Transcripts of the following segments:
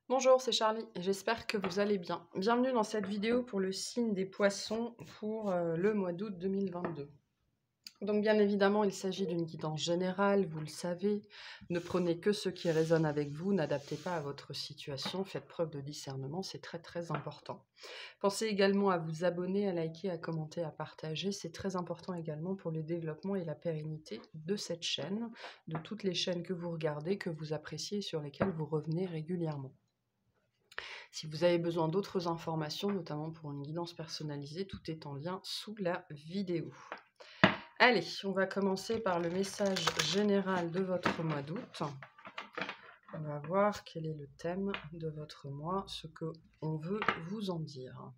Bonjour, c'est Charlie, j'espère que vous allez bien. Bienvenue dans cette vidéo pour le signe des poissons pour le mois d'août 2022. Donc bien évidemment, il s'agit d'une guidance générale, vous le savez. Ne prenez que ce qui résonne avec vous, n'adaptez pas à votre situation, faites preuve de discernement, c'est très très important. Pensez également à vous abonner, à liker, à commenter, à partager, c'est très important également pour le développement et la pérennité de cette chaîne, de toutes les chaînes que vous regardez, que vous appréciez et sur lesquelles vous revenez régulièrement. Si vous avez besoin d'autres informations, notamment pour une guidance personnalisée, tout est en lien sous la vidéo. Allez, on va commencer par le message général de votre mois d'août. On va voir quel est le thème de votre mois, ce qu'on veut vous en dire.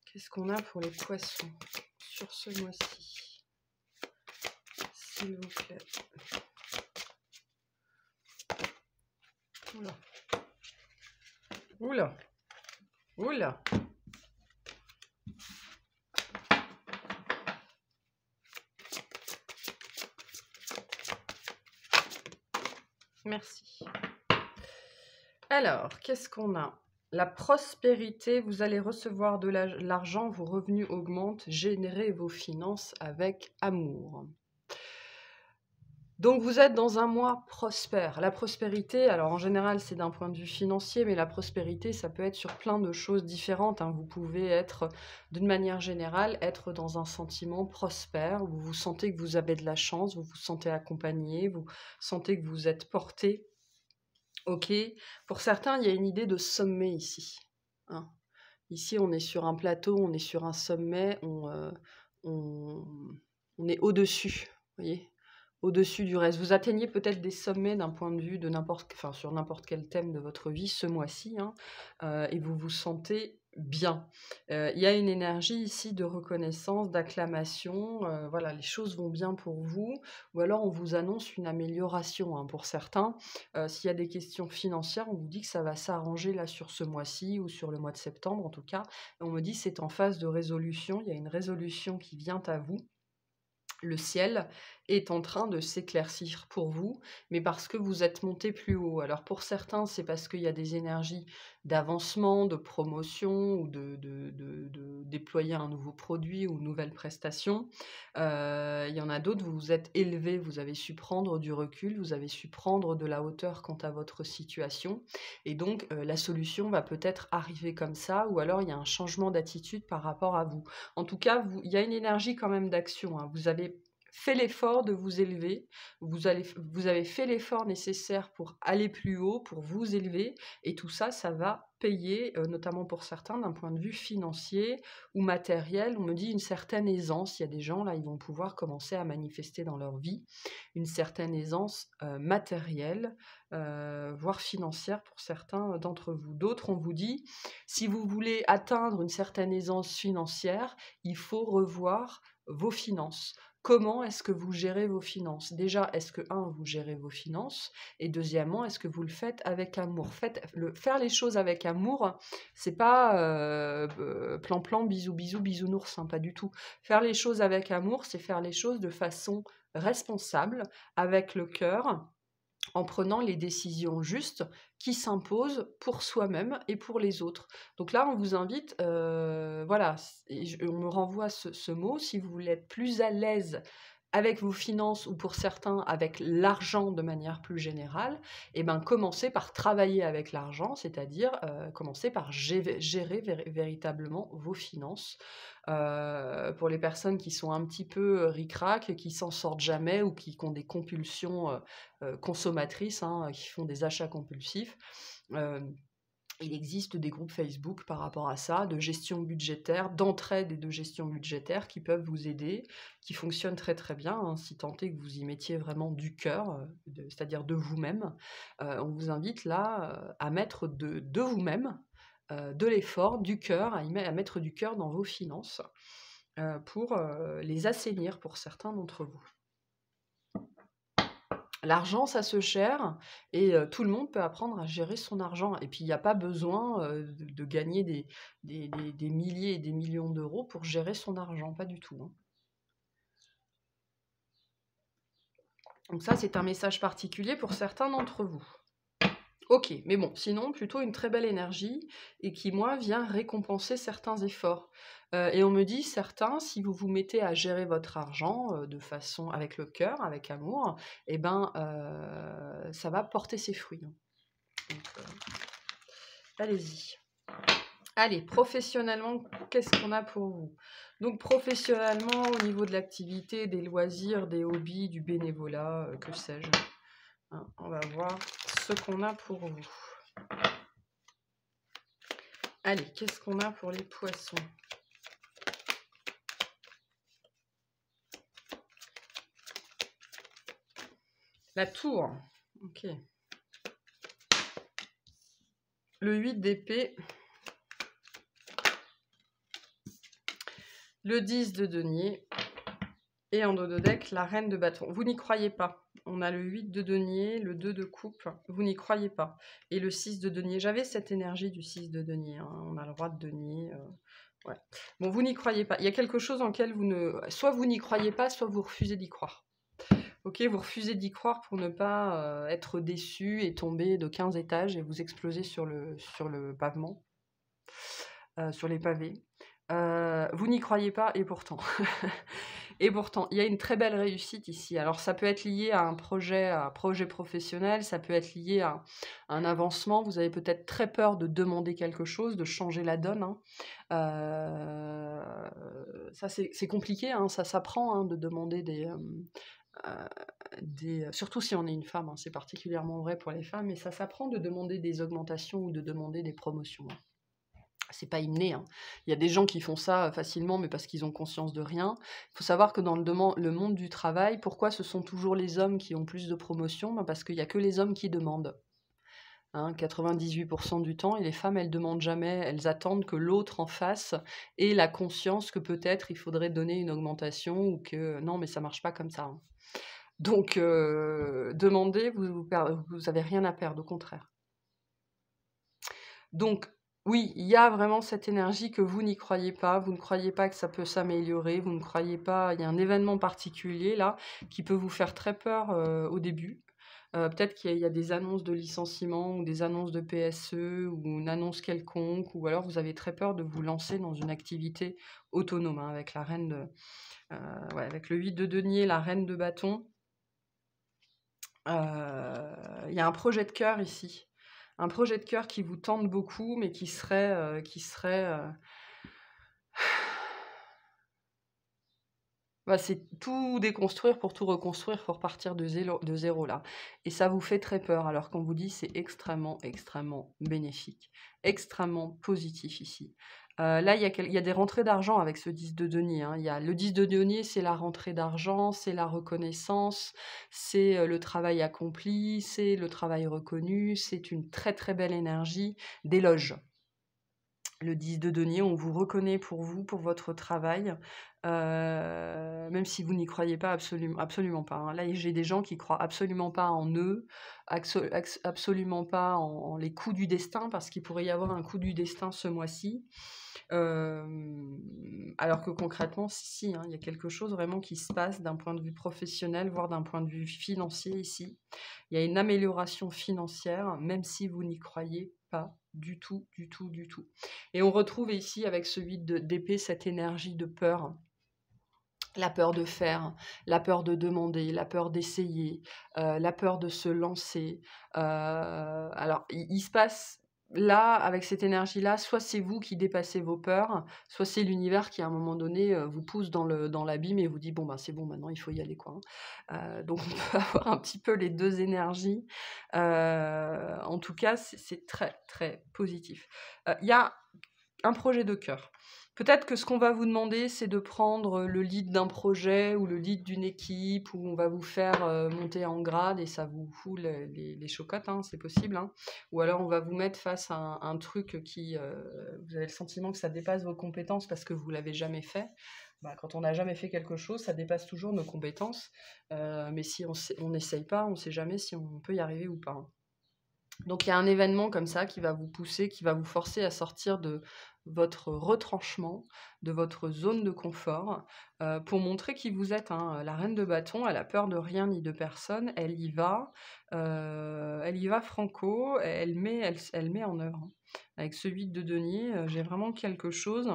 Qu'est-ce qu'on a pour les poissons sur ce mois-ci? S'il vous plaît. Oula. Oula. Oula. Merci. Alors, qu'est-ce qu'on a? La prospérité, vous allez recevoir de l'argent, vos revenus augmentent, générez vos finances avec amour. Donc vous êtes dans un mois prospère. La prospérité, alors en général c'est d'un point de vue financier, mais la prospérité ça peut être sur plein de choses différentes, hein. Vous pouvez être, d'une manière générale, être dans un sentiment prospère, où vous vous sentez que vous avez de la chance, vous vous sentez accompagné, vous sentez que vous êtes porté. Ok, pour certains il y a une idée de sommet ici, hein. Ici on est sur un plateau, on est sur un sommet, on, on est au-dessus, vous voyez, au-dessus du reste. Vous atteignez peut-être des sommets d'un point de vue de sur n'importe quel thème de votre vie ce mois-ci, hein, et vous vous sentez bien. Il y a une énergie ici de reconnaissance, d'acclamation, voilà, les choses vont bien pour vous, ou alors on vous annonce une amélioration, hein, pour certains. S'il y a des questions financières, on vous dit que ça va s'arranger là sur ce mois-ci ou sur le mois de septembre en tout cas. On me dit c'est en phase de résolution, il y a une résolution qui vient à vous. Le ciel est en train de s'éclaircir pour vous, mais parce que vous êtes monté plus haut. Alors pour certains, c'est parce qu'il y a des énergies d'avancement, de promotion ou de déployer un nouveau produit ou une nouvelle prestation. Il y en a d'autres, vous vous êtes élevé, vous avez su prendre du recul, vous avez su prendre de la hauteur quant à votre situation. Et donc la solution va peut-être arriver comme ça, ou alors il y a un changement d'attitude par rapport à vous. En tout cas, il y a une énergie quand même d'action, hein. Vous avez fait l'effort de vous élever, vous avez fait l'effort nécessaire pour aller plus haut, pour vous élever, et tout ça, ça va payer, notamment pour certains, d'un point de vue financier ou matériel. On me dit une certaine aisance. Il y a des gens, là, ils vont pouvoir commencer à manifester dans leur vie une certaine aisance matérielle, voire financière pour certains d'entre vous. D'autres, on vous dit, si vous voulez atteindre une certaine aisance financière, il faut revoir vos finances. Comment est-ce que vous gérez vos finances? Déjà, est-ce que, vous gérez vos finances? Et deuxièmement, est-ce que vous le faites avec amour? Faire les choses avec amour, c'est pas plan-plan, bisous, bisous, bisounours, hein, pas du tout. Faire les choses avec amour, c'est faire les choses de façon responsable, avec le cœur, en prenant les décisions justes qui s'imposent pour soi-même et pour les autres. Donc là, on vous invite, voilà, on me renvoie ce mot, si vous voulez être plus à l'aise avec vos finances ou pour certains avec l'argent de manière plus générale, et ben commencez par travailler avec l'argent, c'est-à-dire commencez par gérer véritablement vos finances. Pour les personnes qui sont un petit peu ric-rac, qui s'en sortent jamais ou qui ont des compulsions consommatrices, hein, qui font des achats compulsifs. Il existe des groupes Facebook par rapport à ça, de gestion budgétaire, d'entraide et de gestion budgétaire qui peuvent vous aider, qui fonctionnent très très bien, hein, si tant est que vous y mettiez vraiment du cœur, c'est-à-dire de vous-même. On vous invite là à mettre de vous-même, de l'effort, du cœur, à mettre du cœur dans vos finances pour les assainir pour certains d'entre vous. L'argent, ça se gère et tout le monde peut apprendre à gérer son argent. Et puis, il n'y a pas besoin de gagner des milliers et des millions d'euros pour gérer son argent, pas du tout, hein. Donc ça, c'est un message particulier pour certains d'entre vous. Ok, mais bon, sinon, plutôt une très belle énergie et qui, moi, vient récompenser certains efforts. Et on me dit, certains, si vous vous mettez à gérer votre argent de façon avec le cœur, avec amour, eh ben, ça va porter ses fruits. Hein. Donc, allez-y. Allez, professionnellement, qu'est-ce qu'on a pour vous? Donc, professionnellement, au niveau de l'activité, des loisirs, des hobbies, du bénévolat, que sais-je. Hein, on va voir ce qu'on a pour vous. Allez, qu'est-ce qu'on a pour les poissons? La tour. Ok. Le 8 d'épée. Le 10 de denier. Et en dos de deck, la reine de bâton. Vous n'y croyez pas. On a le 8 de denier, le 2 de coupe. Vous n'y croyez pas. Et le 6 de denier. J'avais cette énergie du 6 de denier. Hein. On a le roi de denier. Ouais. Bon, vous n'y croyez pas. Il y a quelque chose en lequel vous ne... Soit vous n'y croyez pas, soit vous refusez d'y croire. Ok, vous refusez d'y croire pour ne pas être déçu et tomber de 15 étages et vous exploser sur le pavement, sur les pavés. Vous n'y croyez pas et pourtant. Et pourtant, il y a une très belle réussite ici. Alors ça peut être lié à un projet professionnel, ça peut être lié à un avancement. Vous avez peut-être très peur de demander quelque chose, de changer la donne. Hein. Ça c'est compliqué, hein, ça s'apprend hein, de demander surtout si on est une femme, hein, c'est particulièrement vrai pour les femmes, mais ça s'apprend de demander des augmentations ou de demander des promotions. Hein. C'est pas inné. Hein. Il y a des gens qui font ça facilement, mais parce qu'ils ont conscience de rien. Il faut savoir que dans le monde du travail, pourquoi ce sont toujours les hommes qui ont plus de promotions? Ben parce qu'il n'y a que les hommes qui demandent. Hein, 98% du temps, et les femmes, elles demandent jamais, elles attendent que l'autre en face ait la conscience que peut-être il faudrait donner une augmentation ou que non, mais ça marche pas comme ça. Hein. Donc, demandez, vous avez rien à perdre, au contraire. Donc, oui, il y a vraiment cette énergie que vous n'y croyez pas, vous ne croyez pas que ça peut s'améliorer, vous ne croyez pas, il y a un événement particulier là qui peut vous faire très peur au début. Peut-être qu'il y a des annonces de licenciement ou des annonces de PSE ou une annonce quelconque, ou alors vous avez très peur de vous lancer dans une activité autonome hein, avec la reine de, avec le 8 de denier, la reine de bâton. Il y a un projet de cœur ici. Un projet de cœur qui vous tente beaucoup, mais qui serait... Bah, c'est tout déconstruire pour tout reconstruire, il faut repartir de zéro là. Et ça vous fait très peur, alors qu'on vous dit c'est extrêmement, extrêmement bénéfique, extrêmement positif ici. Là, il y a des rentrées d'argent avec ce 10 de denier. Hein. Il y a, le 10 de denier, c'est la rentrée d'argent, c'est la reconnaissance, c'est le travail accompli, c'est le travail reconnu, c'est une très très belle énergie d'éloge. Le 10 de denier, on vous reconnaît pour vous, pour votre travail, même si vous n'y croyez pas absolument pas. Hein. Là, j'ai des gens qui croient absolument pas en eux, absolument pas en les coups du destin, parce qu'il pourrait y avoir un coup du destin ce mois-ci. Alors que concrètement, si, hein, il y a quelque chose vraiment qui se passe d'un point de vue professionnel, voire d'un point de vue financier ici. Il y a une amélioration financière, même si vous n'y croyez pas du tout, du tout, du tout. Et on retrouve ici, avec ce 8 d'épée, cette énergie de peur. La peur de faire, la peur de demander, la peur d'essayer, la peur de se lancer. Alors, il se passe là, avec cette énergie-là, soit c'est vous qui dépassez vos peurs, soit c'est l'univers qui, à un moment donné, vous pousse dans l'abîme et vous dit bon ben c'est bon, maintenant il faut y aller quoi. Hein. Donc on peut avoir un petit peu les deux énergies. En tout cas, c'est très très positif. Il y a un projet de cœur. Peut-être que ce qu'on va vous demander, c'est de prendre le lead d'un projet ou le lead d'une équipe où on va vous faire monter en grade et ça vous fout les chocottes, hein, c'est possible. Hein. Ou alors on va vous mettre face à un truc qui, vous avez le sentiment que ça dépasse vos compétences parce que vous ne l'avez jamais fait. Bah, quand on n'a jamais fait quelque chose, ça dépasse toujours nos compétences. Mais si on n'essaye pas, on ne sait jamais si on peut y arriver ou pas. Hein. Donc il y a un événement comme ça qui va vous pousser, qui va vous forcer à sortir de votre retranchement, de votre zone de confort, pour montrer qui vous êtes, hein. La reine de bâton, elle a peur de rien ni de personne, elle y va franco, elle met en œuvre, hein. Avec ce 8 de denier, j'ai vraiment quelque chose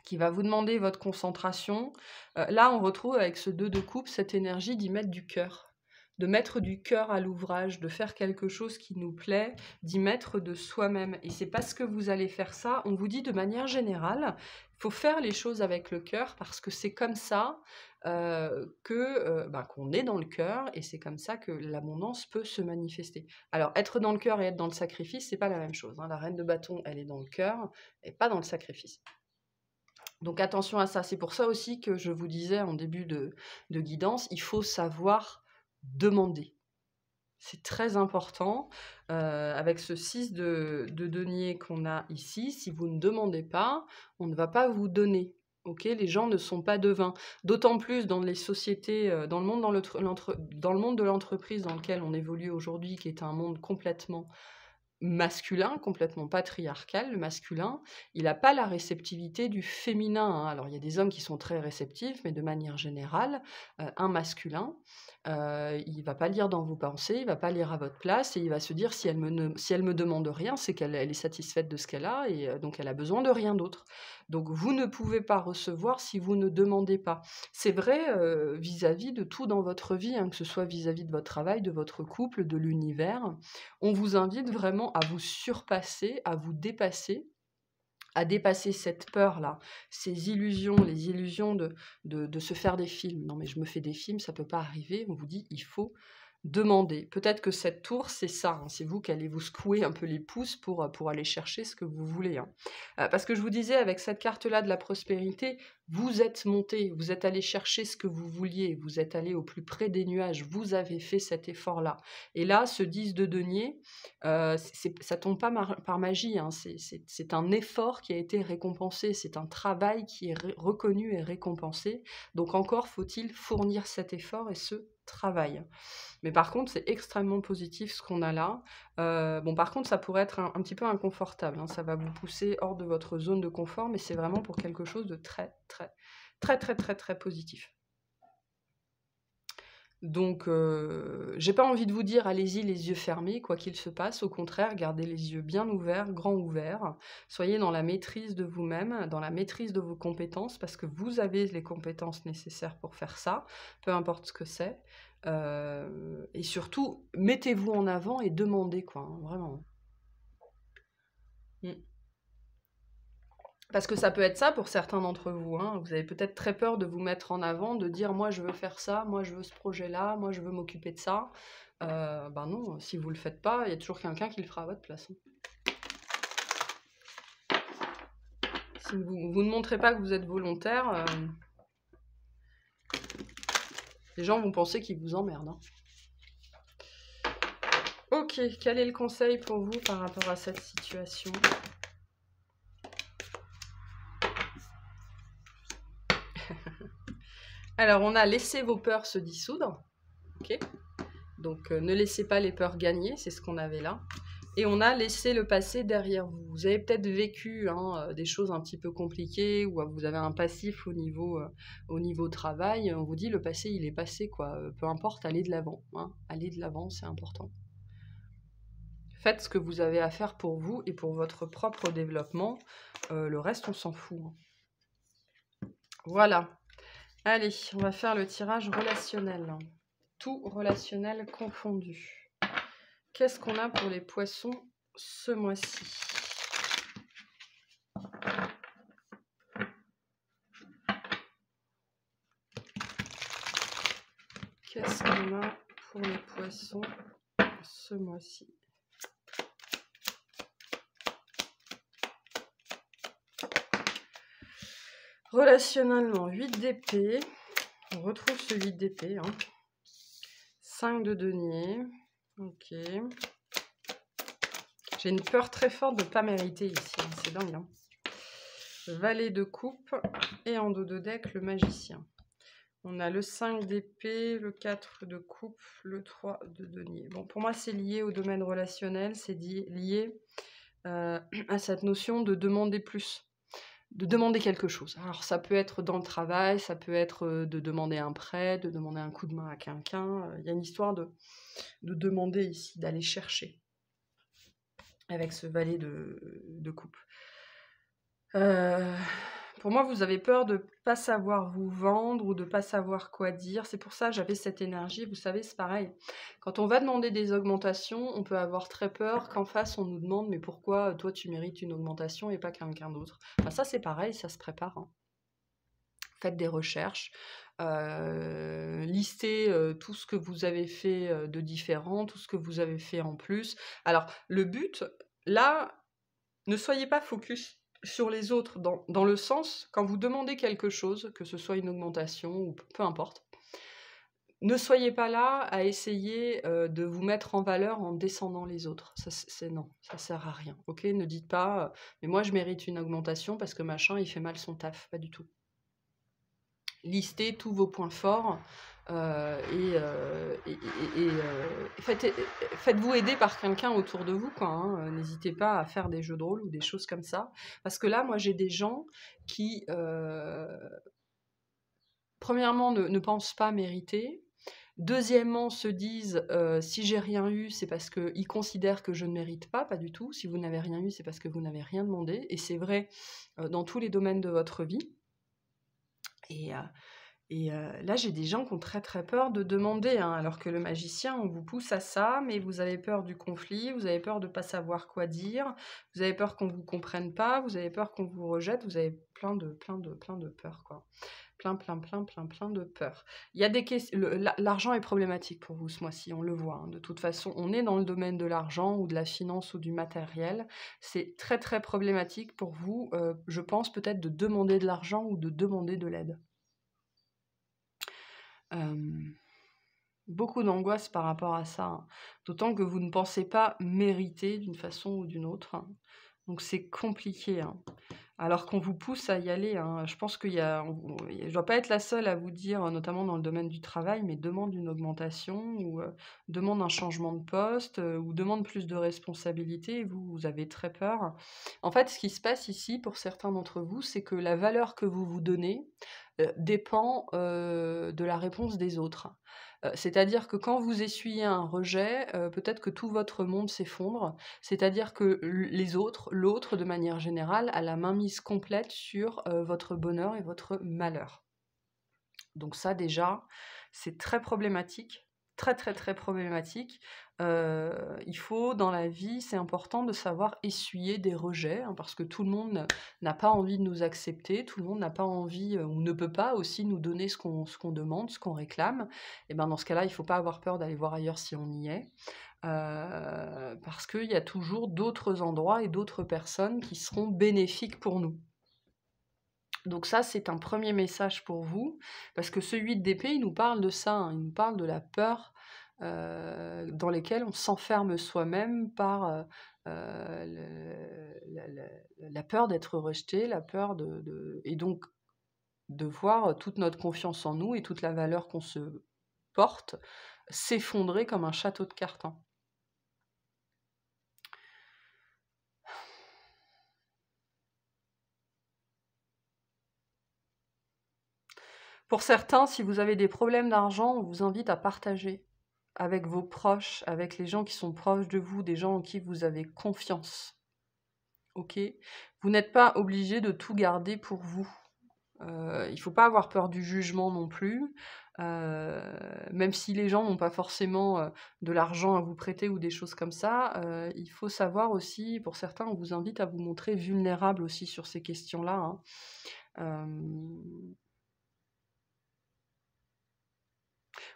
qui va vous demander votre concentration. Là, on retrouve avec ce 2 de coupe cette énergie d'y mettre du cœur, de mettre du cœur à l'ouvrage, de faire quelque chose qui nous plaît, d'y mettre de soi-même. Et c'est parce que vous allez faire ça, on vous dit de manière générale, il faut faire les choses avec le cœur parce que c'est comme ça qu'on est dans le cœur et c'est comme ça que l'abondance peut se manifester. Alors, être dans le cœur et être dans le sacrifice, c'est pas la même chose, hein. La reine de bâton, elle est dans le cœur et pas dans le sacrifice. Donc attention à ça. C'est pour ça aussi que je vous disais en début de guidance, il faut savoir demander. C'est très important. Avec ce 6 de denier qu'on a ici, si vous ne demandez pas, on ne va pas vous donner. Ok, les gens ne sont pas devins. D'autant plus dans les sociétés, dans le monde, dans le monde de l'entreprise dans lequel on évolue aujourd'hui, qui est un monde complètement masculin, complètement patriarcal, le masculin, il n'a pas la réceptivité du féminin, hein. Alors il y a des hommes qui sont très réceptifs, mais de manière générale, un masculin, il va pas lire dans vos pensées, il va pas lire à votre place et il va se dire: «Si elle me demande rien, c'est qu'elle est satisfaite de ce qu'elle a et donc elle a besoin de rien d'autre». Donc vous ne pouvez pas recevoir si vous ne demandez pas. C'est vrai, vis-à-vis de tout dans votre vie, hein, que ce soit vis-à-vis de votre travail, de votre couple, de l'univers. On vous invite vraiment à vous surpasser, à vous dépasser, à dépasser cette peur-là, ces illusions, les illusions de se faire des films. Non mais je me fais des films, ça peut pas arriver. On vous dit, il faut demander. Peut-être que cette tour, c'est ça, hein, c'est vous qui allez vous secouer un peu les pouces pour aller chercher ce que vous voulez, hein. Parce que je vous disais, avec cette carte-là de la prospérité, vous êtes monté, vous êtes allé chercher ce que vous vouliez, vous êtes allé au plus près des nuages, vous avez fait cet effort-là. Et là, ce 10 de denier, ça tombe pas par magie, hein, c'est un effort qui a été récompensé, c'est un travail qui est reconnu et récompensé. Donc encore faut-il fournir cet effort et ce travail. Mais par contre, c'est extrêmement positif ce qu'on a là. Bon, par contre, ça pourrait être un petit peu inconfortable, hein. Ça va vous pousser hors de votre zone de confort, mais c'est vraiment pour quelque chose de très, très, très, très, très, très positif. Donc, j'ai pas envie de vous dire: «Allez-y les yeux fermés, quoi qu'il se passe». Au contraire, gardez les yeux bien ouverts, grands ouverts. Soyez dans la maîtrise de vous-même, dans la maîtrise de vos compétences, parce que vous avez les compétences nécessaires pour faire ça, peu importe ce que c'est. Et surtout, mettez-vous en avant et demandez, quoi, hein, vraiment. Mmh. Parce que ça peut être ça pour certains d'entre vous, hein. Vous avez peut-être très peur de vous mettre en avant, de dire: «Moi, je veux faire ça, moi, je veux ce projet-là, moi, je veux m'occuper de ça». Ben non, si vous le faites pas, il y a toujours quelqu'un qui le fera à votre place, hein. Si vous ne montrez pas que vous êtes volontaire, les gens vont penser qu'ils vous emmerdent, hein. OK, quel est le conseil pour vous par rapport à cette situation? Alors, on a laissé vos peurs se dissoudre, OK? Donc, ne laissez pas les peurs gagner, c'est ce qu'on avait là. Et on a laissé le passé derrière vous. Vous avez peut-être vécu, hein, des choses un petit peu compliquées ou vous avez un passif au niveau travail. On vous dit: «Le passé, il est passé, quoi, peu importe, allez de l'avant, hein. Allez de l'avant, c'est important». Faites ce que vous avez à faire pour vous et pour votre propre développement. Le reste, on s'en fout, hein. Voilà. Allez, on va faire le tirage relationnel. Tout relationnel confondu. Qu'est-ce qu'on a pour les poissons ce mois-ci? Qu'est-ce qu'on a pour les poissons ce mois-ci? Relationnellement, 8 d'épée. On retrouve ce 8 d'épée, hein. 5 de denier. Ok. J'ai une peur très forte de ne pas mériter ici, hein. C'est dingue, hein. Valet de coupe et en dos de deck, le magicien. On a le 5 d'épée, le 4 de coupe, le 3 de denier. Bon, pour moi, c'est lié au domaine relationnel, c'est lié à cette notion de demander plus, de demander quelque chose. Alors, ça peut être dans le travail, ça peut être de demander un prêt, de demander un coup de main à quelqu'un. Il y a une histoire de demander ici, d'aller chercher, avec ce valet de coupe. Pour moi, vous avez peur de pas savoir vous vendre ou de pas savoir quoi dire. C'est pour ça que j'avais cette énergie. Vous savez, c'est pareil. Quand on va demander des augmentations, on peut avoir très peur qu'en face, on nous demande mais pourquoi toi tu mérites une augmentation et pas quelqu'un d'autre. Enfin, ça, c'est pareil, ça se prépare, hein. Faites des recherches, listez tout ce que vous avez fait de différent, tout ce que vous avez fait en plus. Alors, le but, là, ne soyez pas focus sur les autres, dans le sens, quand vous demandez quelque chose, que ce soit une augmentation ou peu importe, ne soyez pas là à essayer de vous mettre en valeur en descendant les autres. Non, ça sert à rien. Ok, ne dites pas, mais moi je mérite une augmentation parce que machin il fait mal son taf. Pas du tout. Listez tous vos points forts faites-vous aider par quelqu'un autour de vous, quoi, hein. N'hésitez pas à faire des jeux de rôle ou des choses comme ça. Parce que là, moi, j'ai des gens qui, premièrement, ne pensent pas mériter. Deuxièmement, se disent si j'ai rien eu, c'est parce qu'ils considèrent que je ne mérite pas. Pas du tout. Si vous n'avez rien eu, c'est parce que vous n'avez rien demandé. Et c'est vrai dans tous les domaines de votre vie. Et là, j'ai des gens qui ont très très peur de demander, hein, alors que le magicien, on vous pousse à ça, mais vous avez peur du conflit, vous avez peur de ne pas savoir quoi dire, vous avez peur qu'on ne vous comprenne pas, vous avez peur qu'on vous rejette, vous avez plein de peurs, quoi. Plein de peurs. Il y a des questions. L'argent est problématique pour vous ce mois-ci, on le voit, hein. De toute façon, on est dans le domaine de l'argent ou de la finance ou du matériel. C'est très très problématique pour vous, je pense peut-être de demander de l'argent ou de demander de l'aide. Beaucoup d'angoisse par rapport à ça, hein. D'autant que vous ne pensez pas mériter d'une façon ou d'une autre, hein. Donc c'est compliqué, hein. Alors qu'on vous pousse à y aller, hein. Je pense qu'il y a je dois pas être la seule à vous dire, notamment dans le domaine du travail, mais demande une augmentation ou demande un changement de poste, ou demande plus de responsabilités et vous avez très peur. En fait, ce qui se passe ici, pour certains d'entre vous, c'est que la valeur que vous vous donnez, dépend, de la réponse des autres. C'est-à-dire que quand vous essuyez un rejet, peut-être que tout votre monde s'effondre. C'est-à-dire que les autres, l'autre de manière générale, a la mainmise complète sur votre bonheur et votre malheur. Donc ça déjà, c'est très problématique, très très très problématique. Il faut dans la vie, c'est important de savoir essuyer des rejets, hein, parce que tout le monde n'a pas envie de nous accepter, tout le monde n'a pas envie ou ne peut pas aussi nous donner ce qu'on demande, ce qu'on réclame. Et ben dans ce cas-là, il ne faut pas avoir peur d'aller voir ailleurs si on y est. Parce qu'il y a toujours d'autres endroits et d'autres personnes qui seront bénéfiques pour nous. Donc ça, c'est un premier message pour vous, parce que ce 8 d'épée, il nous parle de ça, hein, il nous parle de la peur dans lesquelles on s'enferme soi-même par la peur d'être rejeté, la peur et donc de voir toute notre confiance en nous et toute la valeur qu'on se porte s'effondrer comme un château de cartes, hein. Pour certains, si vous avez des problèmes d'argent, on vous invite à partager avec vos proches, avec les gens qui sont proches de vous, des gens en qui vous avez confiance. Ok? Vous n'êtes pas obligé de tout garder pour vous. Il ne faut pas avoir peur du jugement non plus. Même si les gens n'ont pas forcément de l'argent à vous prêter ou des choses comme ça, il faut savoir aussi, pour certains, on vous invite à vous montrer vulnérable aussi sur ces questions-là, hein.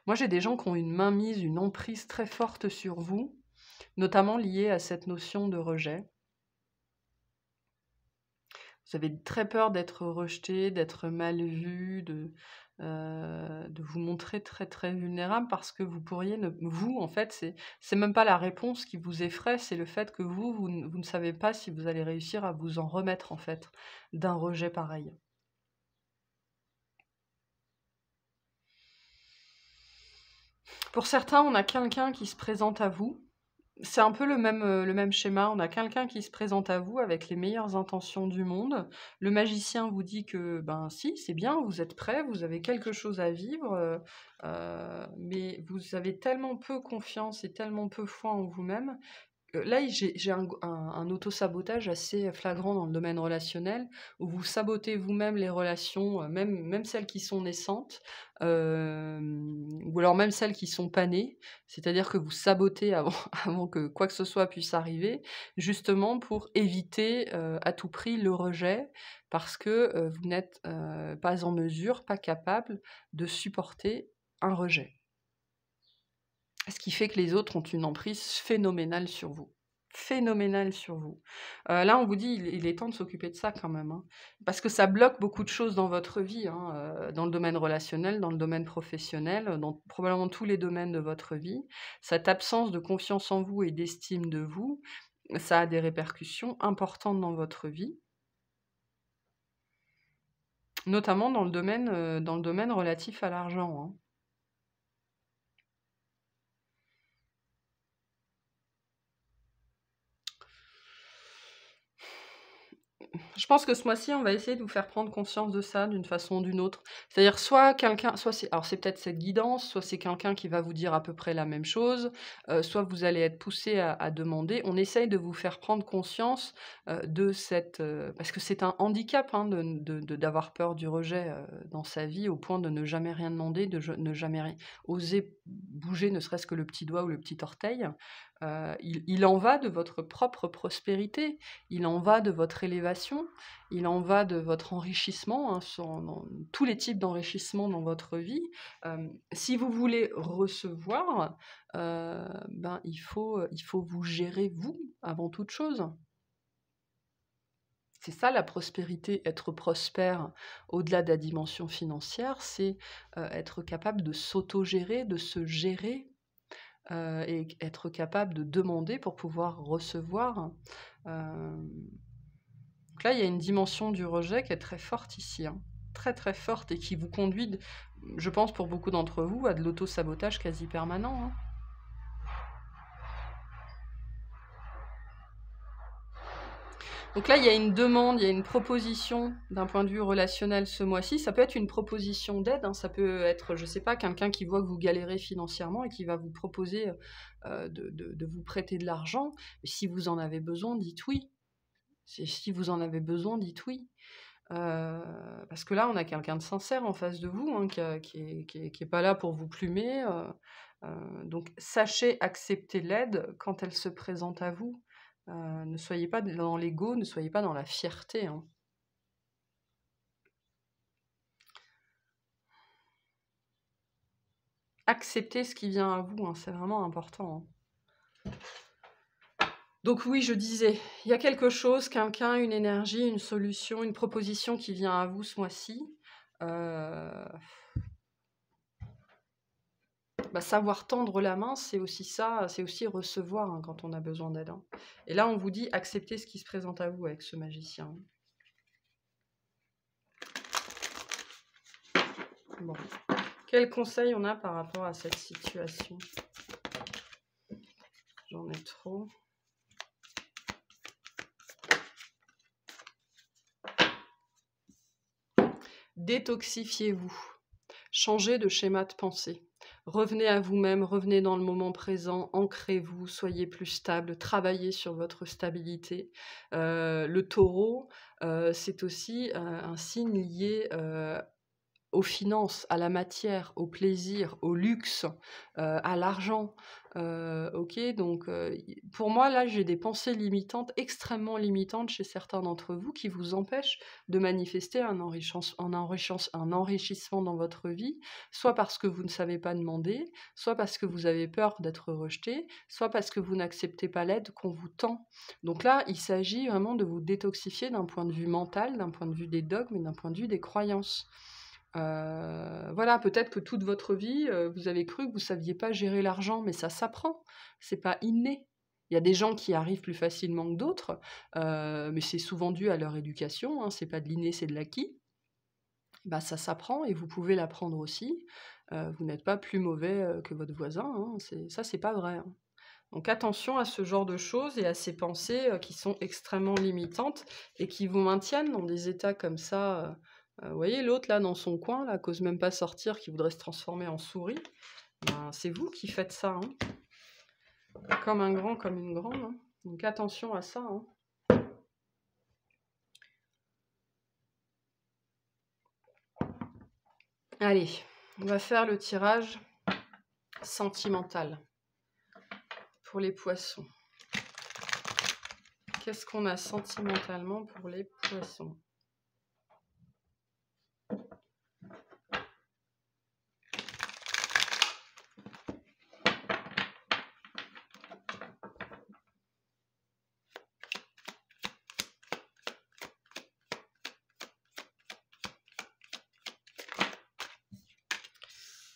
Moi, j'ai des gens qui ont une mainmise, une emprise très forte sur vous, notamment liée à cette notion de rejet. Vous avez très peur d'être rejeté, d'être mal vu, de vous montrer très très vulnérable parce que vous pourriez vous, en fait, c'est même pas la réponse qui vous effraie, c'est le fait que vous ne savez pas si vous allez réussir à vous en remettre, en fait, d'un rejet pareil. Pour certains, on a quelqu'un qui se présente à vous. C'est un peu le même schéma. On a quelqu'un qui se présente à vous avec les meilleures intentions du monde. Le magicien vous dit que, ben si, c'est bien, vous êtes prêt, vous avez quelque chose à vivre, mais vous avez tellement peu confiance et tellement peu foi en vous-même. Là, j'ai un auto-sabotage assez flagrant dans le domaine relationnel, où vous sabotez vous-même les relations, même celles qui sont naissantes, ou alors même celles qui sont pas nées. C'est-à-dire que vous sabotez avant avant que quoi que ce soit puisse arriver, justement pour éviter, à tout prix le rejet, parce que, vous n'êtes, pas en mesure, pas capable de supporter un rejet. Ce qui fait que les autres ont une emprise phénoménale sur vous. Phénoménale sur vous. Là, on vous dit, il est temps de s'occuper de ça quand même, hein. Parce que ça bloque beaucoup de choses dans votre vie, hein, dans le domaine relationnel, dans le domaine professionnel, dans probablement tous les domaines de votre vie. Cette absence de confiance en vous et d'estime de vous, ça a des répercussions importantes dans votre vie, notamment dans le domaine relatif à l'argent, hein. Je pense que ce mois-ci, on va essayer de vous faire prendre conscience de ça d'une façon ou d'une autre. C'est-à-dire soit quelqu'un, soit c'est, alors c'est peut-être cette guidance, soit c'est quelqu'un qui va vous dire à peu près la même chose, soit vous allez être poussé à demander. On essaye de vous faire prendre conscience de cette, parce que c'est un handicap, hein, d'avoir peur du rejet dans sa vie, au point de ne jamais rien demander, ne jamais oser bouger, ne serait-ce que le petit doigt ou le petit orteil. Il en va de votre propre prospérité. Il en va de votre élévation, il en va de votre enrichissement, hein, dans tous les types d'enrichissement dans votre vie. Si vous voulez recevoir, ben, il faut vous gérer vous, avant toute chose. C'est ça la prospérité, être prospère au-delà de la dimension financière, c'est être capable de s'auto-gérer, de se gérer, et être capable de demander pour pouvoir recevoir. Euh, Donc là, il y a une dimension du rejet qui est très forte ici, hein. Très très forte, et qui vous conduit, je pense pour beaucoup d'entre vous, à de l'auto-sabotage quasi permanent, hein. Donc là, il y a une demande, il y a une proposition d'un point de vue relationnel ce mois-ci. Ça peut être une proposition d'aide, hein. Ça peut être, je sais pas, quelqu'un qui voit que vous galérez financièrement et qui va vous proposer de vous prêter de l'argent. Et si vous en avez besoin, dites oui. Si vous en avez besoin, dites oui. Parce que là, on a quelqu'un de sincère en face de vous, hein, qui est pas là pour vous plumer. Donc, sachez accepter l'aide quand elle se présente à vous. Ne soyez pas dans l'ego, ne soyez pas dans la fierté, hein. Acceptez ce qui vient à vous, hein, c'est vraiment important, hein. Donc oui, je disais, il y a quelque chose, quelqu'un, une énergie, une solution, une proposition qui vient à vous ce mois-ci. Savoir tendre la main, c'est aussi ça, c'est aussi recevoir, hein, quand on a besoin d'aide, hein. Et là, on vous dit, acceptez ce qui se présente à vous avec ce magicien. Bon. Quel conseil on a par rapport à cette situation? J'en ai trop. Détoxifiez-vous. Changez de schéma de pensée. Revenez à vous-même, revenez dans le moment présent, ancrez-vous, soyez plus stable, travaillez sur votre stabilité. Le taureau, c'est aussi un signe lié aux finances, à la matière, au plaisir, au luxe, à l'argent. Ok, donc pour moi, là, j'ai des pensées limitantes, extrêmement limitantes chez certains d'entre vous, qui vous empêchent de manifester un enrichissement dans votre vie, soit parce que vous ne savez pas demander, soit parce que vous avez peur d'être rejeté, soit parce que vous n'acceptez pas l'aide qu'on vous tend. Donc là, il s'agit vraiment de vous détoxifier d'un point de vue mental, d'un point de vue des dogmes et d'un point de vue des croyances. Voilà, peut-être que toute votre vie, vous avez cru que vous saviez pas gérer l'argent, mais ça s'apprend, c'est pas inné. Il y a des gens qui arrivent plus facilement que d'autres, mais c'est souvent dû à leur éducation, hein, c'est pas de l'inné, c'est de l'acquis. Bah, ça s'apprend et vous pouvez l'apprendre aussi. vous n'êtes pas plus mauvais que votre voisin, hein, ça c'est pas vrai, hein. Donc attention à ce genre de choses et à ces pensées qui sont extrêmement limitantes et qui vous maintiennent dans des états comme ça. Vous voyez l'autre là dans son coin, là, qu'ose même pas sortir, qui voudrait se transformer en souris. Ben, c'est vous qui faites ça, hein. Comme un grand, comme une grande, hein. Donc attention à ça, hein. Allez, on va faire le tirage sentimental pour les poissons. Qu'est-ce qu'on a sentimentalement pour les poissons?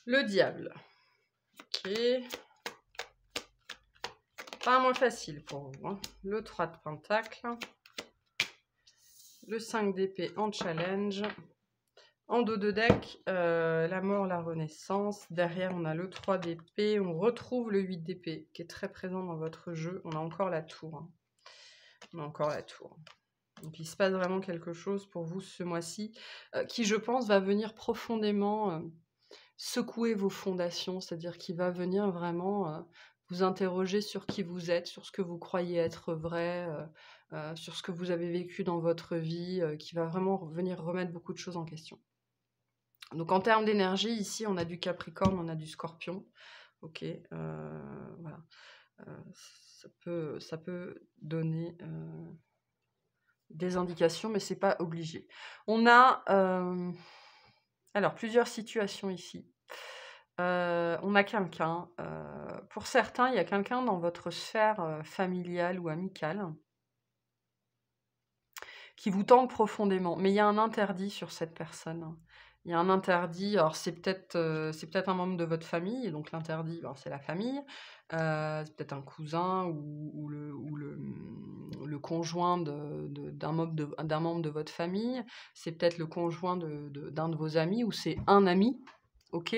Le diable. Ok. Pas moins facile pour vous, hein. Le 3 de pentacle. Le 5 d'épée en challenge. En dos de deck, la mort, la renaissance. Derrière, on a le 3 d'épée. On retrouve le 8 d'épée qui est très présent dans votre jeu. On a encore la tour, hein. On a encore la tour. Donc il se passe vraiment quelque chose pour vous ce mois-ci qui, je pense, va venir profondément secouer vos fondations. C'est-à-dire qu'il va venir vraiment vous interroger sur qui vous êtes, sur ce que vous croyez être vrai, sur ce que vous avez vécu dans votre vie, qui va vraiment venir remettre beaucoup de choses en question. Donc en termes d'énergie, ici, on a du Capricorne, on a du Scorpion. Ok, voilà. Ça peut donner des indications, mais c'est pas obligé. On a alors plusieurs situations ici. On a quelqu'un, pour certains, il y a quelqu'un dans votre sphère familiale ou amicale qui vous tente profondément, mais il y a un interdit sur cette personne. Il y a un interdit, alors c'est peut-être un membre de votre famille, donc l'interdit, alors c'est la famille, c'est peut-être un cousin ou le conjoint d'un membre de votre famille, c'est peut-être le conjoint d'un de vos amis, ou c'est un ami, ok.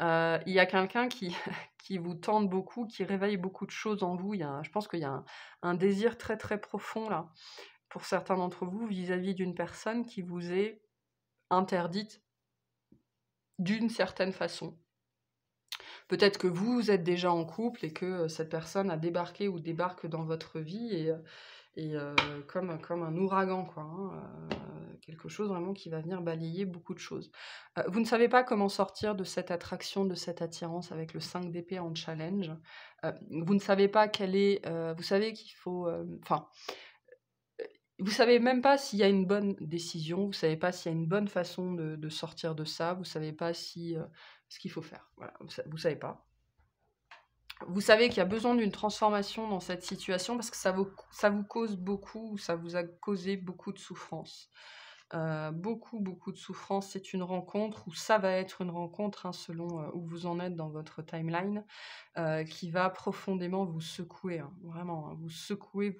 Il y a quelqu'un qui, qui vous tente beaucoup, qui réveille beaucoup de choses en vous. Je pense qu'il y a un désir très très profond là, pour certains d'entre vous, vis-à-vis d'une personne qui vous est interdite d'une certaine façon. Peut-être que vous êtes déjà en couple et que cette personne a débarqué ou débarque dans votre vie et comme un ouragan, quoi, hein, quelque chose vraiment qui va venir balayer beaucoup de choses. Vous ne savez pas comment sortir de cette attraction, de cette attirance avec le 5 d'épée en challenge. Vous ne savez pas quelle est... vous savez qu'il faut... vous savez même pas s'il y a une bonne décision, vous savez pas s'il y a une bonne façon de sortir de ça, vous savez pas si, ce qu'il faut faire. Voilà, vous savez pas. Vous savez qu'il y a besoin d'une transformation dans cette situation parce que ça vous cause beaucoup, ça vous a causé beaucoup de souffrance. Beaucoup de souffrance. C'est une rencontre, ou ça va être une rencontre, hein, selon où vous en êtes dans votre timeline, qui va profondément vous secouer, hein, vraiment, hein, vous secouer,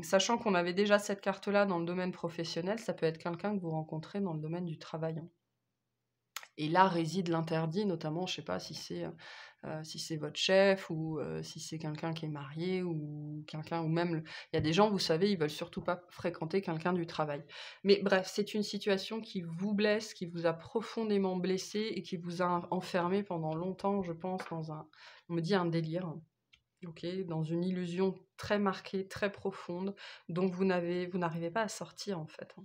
sachant qu'on avait déjà cette carte-là dans le domaine professionnel, ça peut être quelqu'un que vous rencontrez dans le domaine du travail, hein. Et là réside l'interdit, notamment, je ne sais pas si c'est votre chef ou si c'est quelqu'un qui est marié ou quelqu'un, ou même, il y a des gens, vous savez, ils veulent surtout pas fréquenter quelqu'un du travail. Mais bref, c'est une situation qui vous blesse, qui vous a profondément blessé et qui vous a enfermé pendant longtemps, je pense, on me dit un délire. Ok, dans une illusion très marquée, très profonde, dont vous n'arrivez pas à sortir, en fait, hein.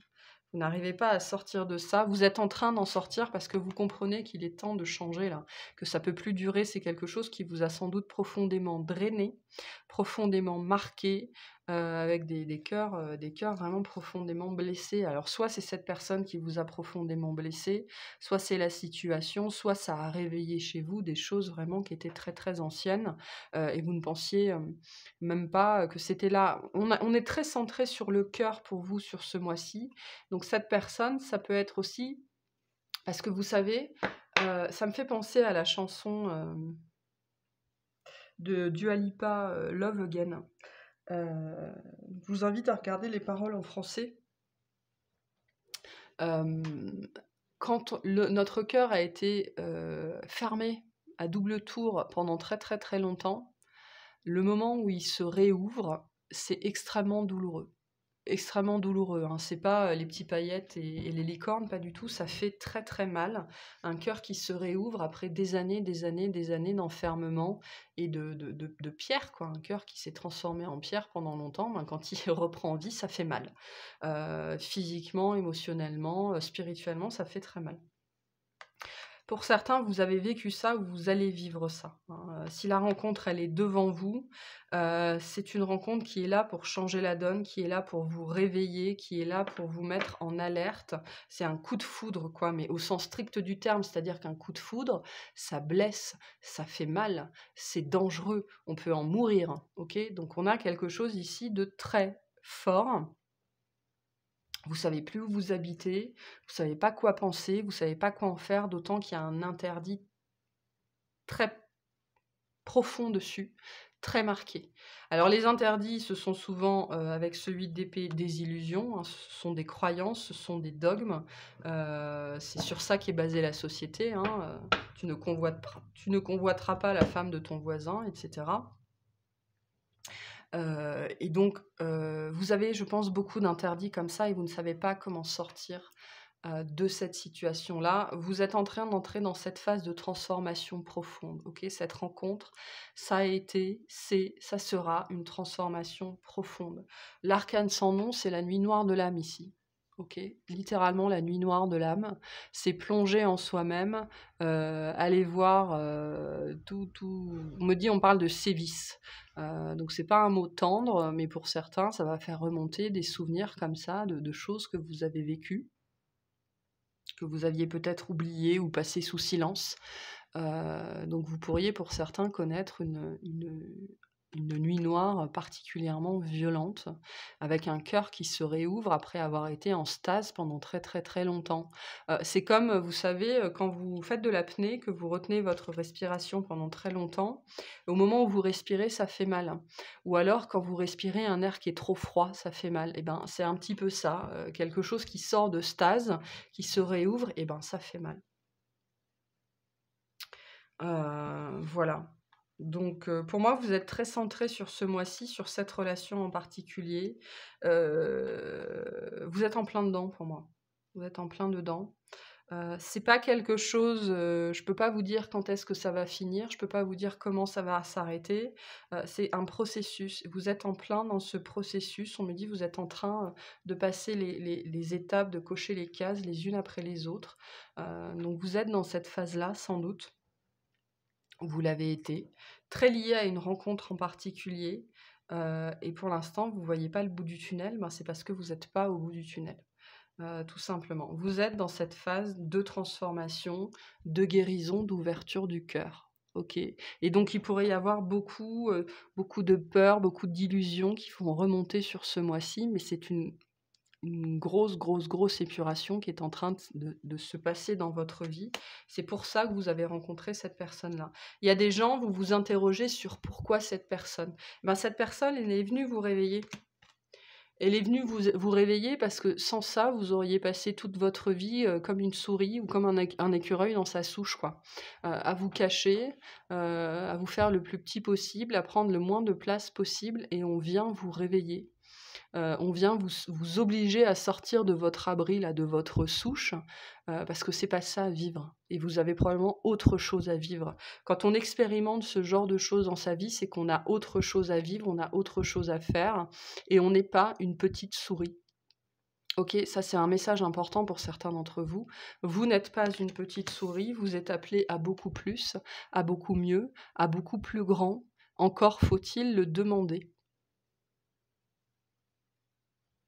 Vous n'arrivez pas à sortir de ça. Vous êtes en train d'en sortir parce que vous comprenez qu'il est temps de changer là, que ça peut plus durer. C'est quelque chose qui vous a sans doute profondément drainé, profondément marqué, avec des cœurs vraiment profondément blessés. Alors soit c'est cette personne qui vous a profondément blessé, soit c'est la situation, soit ça a réveillé chez vous des choses vraiment qui étaient très très anciennes, et vous ne pensiez même pas que c'était là. On est très centré sur le cœur pour vous sur ce mois-ci. Donc cette personne, ça peut être aussi, parce que vous savez, ça me fait penser à la chanson de Dua Lipa, Love Again. Je vous invite à regarder les paroles en français. Quand notre cœur a été fermé à double tour pendant très très très longtemps, le moment où il se réouvre, c'est extrêmement douloureux. Extrêmement douloureux, hein. C'est pas les petits paillettes et les licornes, pas du tout. Ça fait très très mal. Un cœur qui se réouvre après des années, des années, des années d'enfermement et de pierre, quoi. Un cœur qui s'est transformé en pierre pendant longtemps, ben, quand il reprend vie, ça fait mal. Physiquement, émotionnellement, spirituellement, ça fait très mal. Pour certains, vous avez vécu ça ou vous allez vivre ça, hein. Si la rencontre, elle est devant vous, c'est une rencontre qui est là pour changer la donne, qui est là pour vous réveiller, qui est là pour vous mettre en alerte. C'est un coup de foudre, quoi, mais au sens strict du terme, c'est-à-dire qu'un coup de foudre, ça blesse, ça fait mal, c'est dangereux, on peut en mourir, ok? Donc on a quelque chose ici de très fort. Vous savez plus où vous habitez, vous savez pas quoi penser, vous savez pas quoi en faire, d'autant qu'il y a un interdit très profond dessus, très marqué. Alors les interdits, ce sont souvent, avec celui d'épée, des illusions, hein, ce sont des croyances, ce sont des dogmes, c'est sur ça qu'est basée la société, hein, tu ne convoiteras pas la femme de ton voisin, etc. Et donc, vous avez, je pense, beaucoup d'interdits comme ça et vous ne savez pas comment sortir de cette situation-là. Vous êtes en train d'entrer dans cette phase de transformation profonde. Ok, cette rencontre, ça a été, c'est, ça sera une transformation profonde. L'arcane sans nom, c'est la nuit noire de l'âme ici. Ok, littéralement la nuit noire de l'âme, c'est plonger en soi-même, aller voir tout. On me dit, on parle de sévices. Donc c'est pas un mot tendre, mais pour certains, ça va faire remonter des souvenirs comme ça de choses que vous avez vécues, que vous aviez peut-être oubliées ou passées sous silence. Donc vous pourriez pour certains connaître une nuit noire particulièrement violente, avec un cœur qui se réouvre après avoir été en stase pendant très très très longtemps. C'est comme, vous savez, quand vous faites de l'apnée, que vous retenez votre respiration pendant très longtemps, au moment où vous respirez, ça fait mal. Ou alors quand vous respirez un air qui est trop froid, ça fait mal. Et ben c'est un petit peu ça, quelque chose qui sort de stase, qui se réouvre, et ben ça fait mal. Voilà. Donc, pour moi, vous êtes très centré sur ce mois-ci, sur cette relation en particulier. Vous êtes en plein dedans pour moi. Vous êtes en plein dedans. C'est pas quelque chose, je peux pas vous dire quand est-ce que ça va finir, je peux pas vous dire comment ça va s'arrêter. C'est un processus. Vous êtes en plein dans ce processus. On me dit: «Vous êtes en train, de passer les étapes, de cocher les cases les unes après les autres». Donc vous êtes dans cette phase-là, sans doute. Vous l'avez été, très lié à une rencontre en particulier, et pour l'instant, vous ne voyez pas le bout du tunnel, ben, c'est parce que vous n'êtes pas au bout du tunnel, tout simplement. Vous êtes dans cette phase de transformation, de guérison, d'ouverture du cœur. OK, et donc il pourrait y avoir beaucoup de peurs, beaucoup d'illusions qui vont remonter sur ce mois-ci, mais c'est une grosse, grosse, grosse épuration qui est en train de se passer dans votre vie. C'est pour ça que vous avez rencontré cette personne-là. Il y a des gens, vous vous interrogez sur pourquoi cette personne. Ben, cette personne, elle est venue vous réveiller. Elle est venue vous réveiller parce que sans ça, vous auriez passé toute votre vie comme une souris ou comme un écureuil dans sa souche, quoi. À vous cacher, à vous faire le plus petit possible, à prendre le moins de place possible, et on vient vous réveiller. On vient vous obliger à sortir de votre abri, là, de votre souche, parce que c'est pas ça vivre, et vous avez probablement autre chose à vivre. Quand on expérimente ce genre de choses dans sa vie, c'est qu'on a autre chose à vivre, on a autre chose à faire, et on n'est pas une petite souris. OK, ça c'est un message important pour certains d'entre vous. Vous n'êtes pas une petite souris, vous êtes appelés à beaucoup plus, à beaucoup mieux, à beaucoup plus grand. Encore faut-il le demander.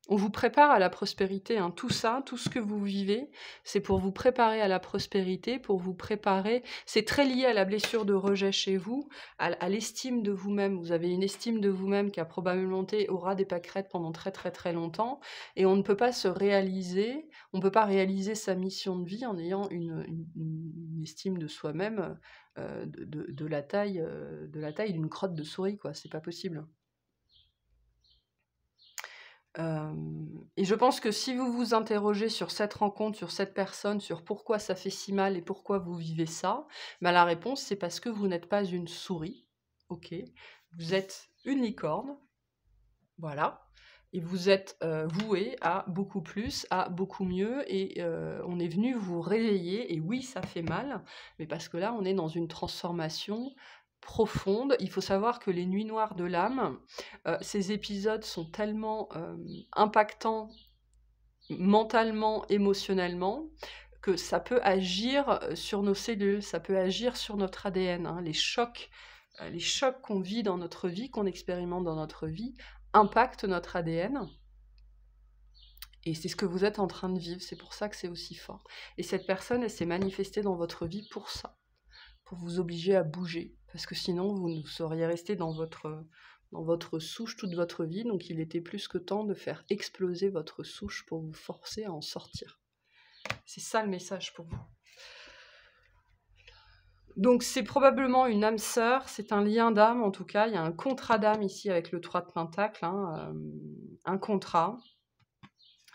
On vous prépare à la prospérité, hein. Tout ça, tout ce que vous vivez, c'est pour vous préparer à la prospérité, pour vous préparer. C'est très lié à la blessure de rejet chez vous, à l'estime de vous-même. Vous avez une estime de vous-même qui a probablement été au ras des pâquerettes pendant très très très longtemps, et on ne peut pas se réaliser, on ne peut pas réaliser sa mission de vie en ayant une estime de soi-même de la taille d'une crotte de souris, quoi. C'est pas possible. Et je pense que si vous vous interrogez sur cette rencontre, sur cette personne, sur pourquoi ça fait si mal et pourquoi vous vivez ça, bah, la réponse, c'est parce que vous n'êtes pas une souris, ok? Vous êtes une licorne, voilà. Et vous êtes voué à beaucoup plus, à beaucoup mieux, et on est venu vous réveiller, et oui, ça fait mal, mais parce que là, on est dans une transformation profonde. Il faut savoir que les nuits noires de l'âme, ces épisodes sont tellement impactants mentalement, émotionnellement, que ça peut agir sur nos cellules, ça peut agir sur notre ADN, hein. Les chocs qu'on vit dans notre vie, qu'on expérimente dans notre vie, impactent notre ADN. Et c'est ce que vous êtes en train de vivre, c'est pour ça que c'est aussi fort. Et cette personne, elle s'est manifestée dans votre vie pour ça, pour vous obliger à bouger. Parce que sinon, vous seriez resté dans votre souche toute votre vie. Donc il était plus que temps de faire exploser votre souche pour vous forcer à en sortir. C'est ça le message pour vous. Donc c'est probablement une âme sœur, c'est un lien d'âme en tout cas. Il y a un contrat d'âme ici avec le 3 de Pentacle, hein, un contrat.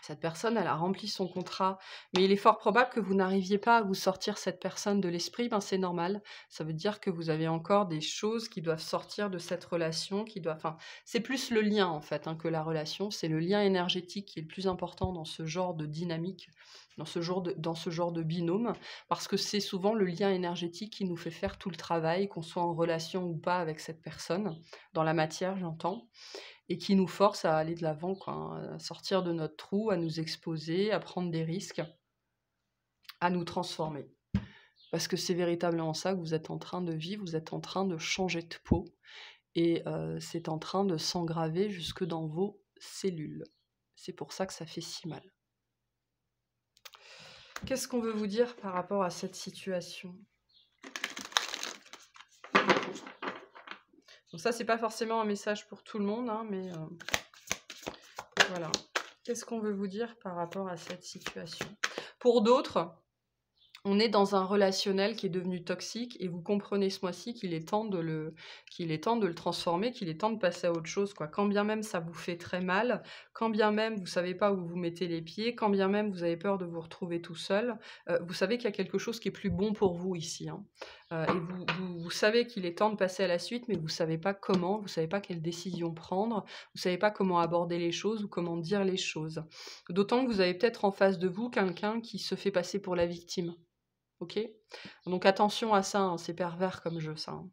Cette personne, elle a rempli son contrat, mais il est fort probable que vous n'arriviez pas à vous sortir cette personne de l'esprit. Ben c'est normal. Ça veut dire que vous avez encore des choses qui doivent sortir de cette relation, enfin, c'est plus le lien en fait hein, que la relation. C'est le lien énergétique qui est le plus important dans ce genre de dynamique, dans ce genre de binôme, parce que c'est souvent le lien énergétique qui nous fait faire tout le travail, qu'on soit en relation ou pas avec cette personne, dans la matière, j'entends. Et qui nous force à aller de l'avant, quoi, hein, à sortir de notre trou, à nous exposer, à prendre des risques, à nous transformer. Parce que c'est véritablement ça que vous êtes en train de vivre, vous êtes en train de changer de peau, et c'est en train de s'engraver jusque dans vos cellules. C'est pour ça que ça fait si mal. Qu'est-ce qu'on veut vous dire par rapport à cette situation ? Donc ça, c'est pas forcément un message pour tout le monde, hein, mais voilà. Qu'est-ce qu'on veut vous dire par rapport à cette situation ? Pour d'autres, on est dans un relationnel qui est devenu toxique et vous comprenez ce mois-ci qu'il est temps de le transformer, qu'il est temps de passer à autre chose, quoi. Quand bien même ça vous fait très mal, quand bien même vous savez pas où vous mettez les pieds, quand bien même vous avez peur de vous retrouver tout seul, vous savez qu'il y a quelque chose qui est plus bon pour vous ici, hein. Et vous savez qu'il est temps de passer à la suite, mais vous savez pas comment, vous savez pas quelle décision prendre, vous savez pas comment aborder les choses ou comment dire les choses. D'autant que vous avez peut-être en face de vous quelqu'un qui se fait passer pour la victime. Ok ? Donc attention à ça, hein, c'est pervers comme jeu, ça, hein.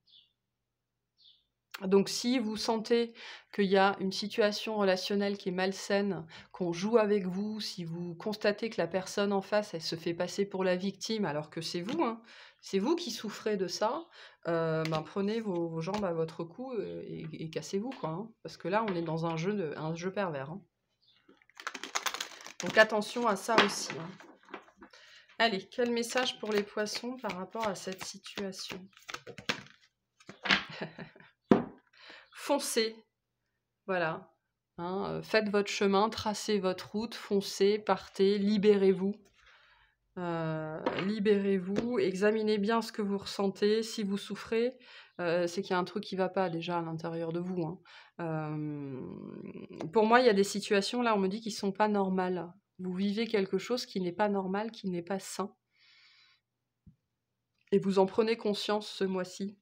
Donc si vous sentez qu'il y a une situation relationnelle qui est malsaine, qu'on joue avec vous, si vous constatez que la personne en face, elle se fait passer pour la victime, alors que c'est vous, hein, c'est vous qui souffrez de ça, ben prenez vos jambes à votre cou et cassez-vous, quoi, hein, parce que là, on est dans un jeu pervers, hein. Donc attention à ça aussi, hein. Allez, quel message pour les poissons par rapport à cette situation ? Foncez, voilà. Hein, faites votre chemin, tracez votre route, foncez, partez, libérez-vous. Libérez-vous, examinez bien ce que vous ressentez. Si vous souffrez, c'est qu'il y a un truc qui ne va pas déjà à l'intérieur de vous, hein. Pour moi, il y a des situations, là, on me dit, qui ne sont pas normales. Vous vivez quelque chose qui n'est pas normal, qui n'est pas sain. Et vous en prenez conscience ce mois-ci,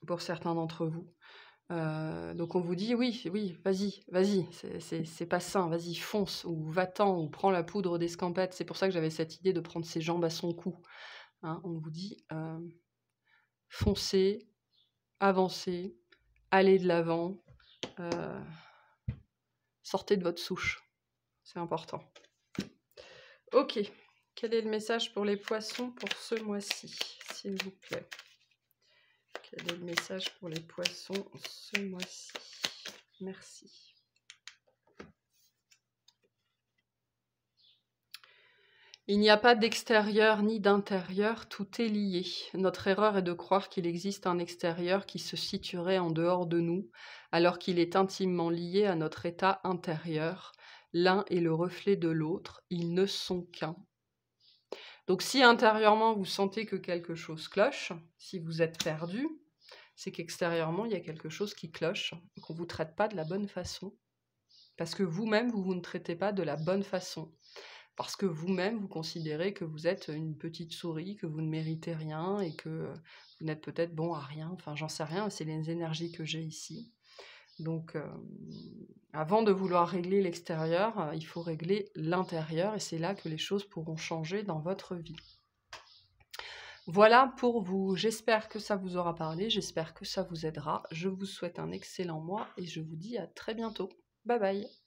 pour certains d'entre vous. Donc on vous dit, oui, vas-y, c'est pas sain, vas-y, fonce, ou va-t'en, ou prends la poudre d'escampette. C'est pour ça que j'avais cette idée de prendre ses jambes à son cou. Hein, on vous dit, foncez, avancez, allez de l'avant, sortez de votre souche. C'est important. Ok, quel est le message pour les poissons pour ce mois-ci, s'il vous plaît ? Quel est le message pour les poissons ce mois-ci ? Merci. Il n'y a pas d'extérieur ni d'intérieur, tout est lié. Notre erreur est de croire qu'il existe un extérieur qui se situerait en dehors de nous, alors qu'il est intimement lié à notre état intérieur. L'un est le reflet de l'autre, ils ne sont qu'un. Donc si intérieurement vous sentez que quelque chose cloche, si vous êtes perdu, c'est qu'extérieurement il y a quelque chose qui cloche, qu'on ne vous traite pas de la bonne façon. Parce que vous-même, vous ne traitez pas de la bonne façon. Parce que vous-même, vous considérez que vous êtes une petite souris, que vous ne méritez rien et que vous n'êtes peut-être bon à rien. Enfin, j'en sais rien, c'est les énergies que j'ai ici. Donc, avant de vouloir régler l'extérieur, il faut régler l'intérieur et c'est là que les choses pourront changer dans votre vie. Voilà pour vous, j'espère que ça vous aura parlé, j'espère que ça vous aidera. Je vous souhaite un excellent mois et je vous dis à très bientôt. Bye bye.